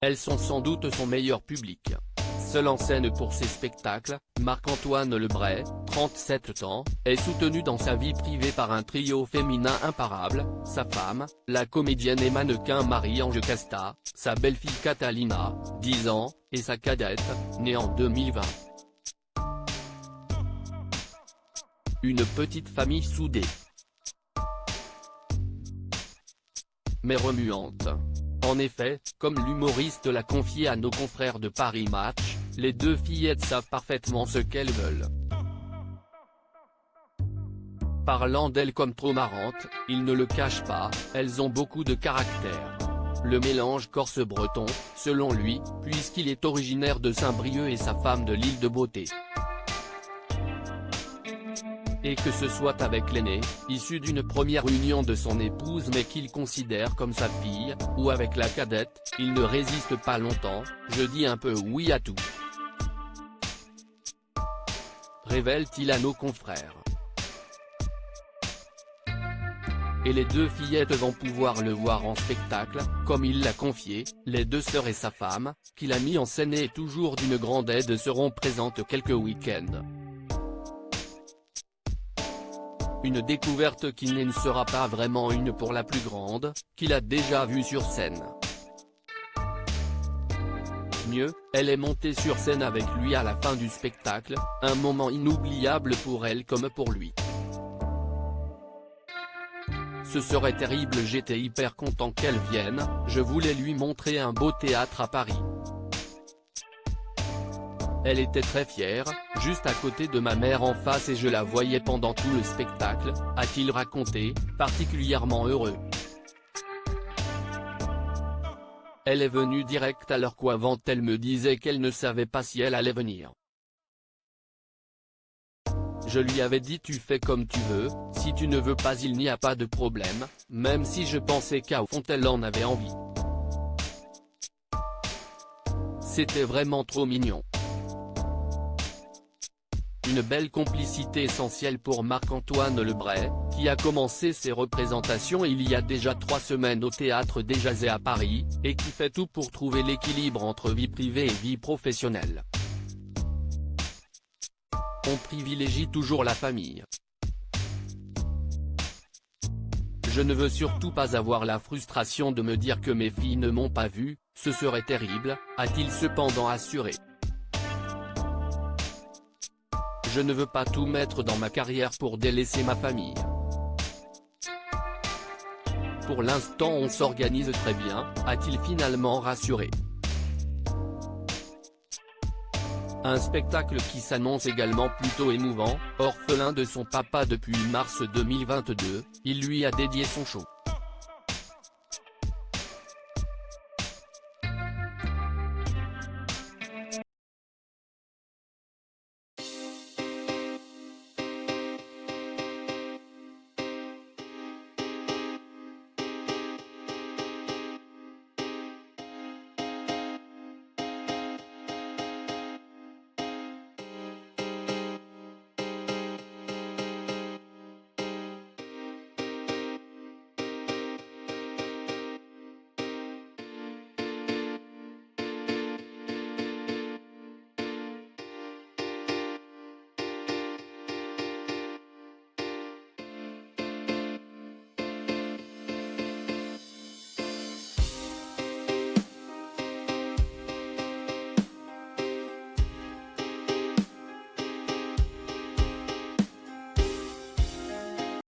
Elles sont sans doute son meilleur public. Seul en scène pour ses spectacles, Marc-Antoine Lebray, 37 ans, est soutenu dans sa vie privée par un trio féminin imparable, sa femme, la comédienne et mannequin Marie-Ange Casta, sa belle-fille Catalina, 10 ans, et sa cadette, née en 2020. Une petite famille soudée, mais remuante. En effet, comme l'humoriste l'a confié à nos confrères de Paris Match, les deux fillettes savent parfaitement ce qu'elles veulent. Parlant d'elles comme trop marrantes, ils ne le cachent pas, elles ont beaucoup de caractère. Le mélange corse-breton, selon lui, puisqu'il est originaire de Saint-Brieuc et sa femme de l'île de Beauté. Et que ce soit avec l'aînée, issue d'une première union de son épouse mais qu'il considère comme sa fille, ou avec la cadette, il ne résiste pas longtemps, je dis un peu oui à tout. Révèle-t-il à nos confrères. Et les deux fillettes vont pouvoir le voir en spectacle, comme il l'a confié, les deux sœurs et sa femme, qu'il a mis en scène et toujours d'une grande aide seront présentes quelques week-ends. Une découverte qui ne sera pas vraiment une pour la plus grande, qu'il a déjà vue sur scène. Mieux, elle est montée sur scène avec lui à la fin du spectacle, un moment inoubliable pour elle comme pour lui. Ce serait terrible, j'étais hyper content qu'elle vienne, je voulais lui montrer un beau théâtre à Paris. Elle était très fière, juste à côté de ma mère en face et je la voyais pendant tout le spectacle, a-t-il raconté, particulièrement heureux. Elle est venue direct alors qu'avant elle me disait qu'elle ne savait pas si elle allait venir. Je lui avais dit tu fais comme tu veux, si tu ne veux pas il n'y a pas de problème, même si je pensais qu'au fond elle en avait envie. C'était vraiment trop mignon. Une belle complicité essentielle pour Marc-Antoine Lebray, qui a commencé ses représentations il y a déjà 3 semaines au Théâtre des Jazés à Paris, et qui fait tout pour trouver l'équilibre entre vie privée et vie professionnelle. On privilégie toujours la famille. Je ne veux surtout pas avoir la frustration de me dire que mes filles ne m'ont pas vu, ce serait terrible, a-t-il cependant assuré. Je ne veux pas tout mettre dans ma carrière pour délaisser ma famille. Pour l'instant on s'organise très bien, a-t-il finalement rassuré. Un spectacle qui s'annonce également plutôt émouvant, orphelin de son papa depuis mars 2022, il lui a dédié son show.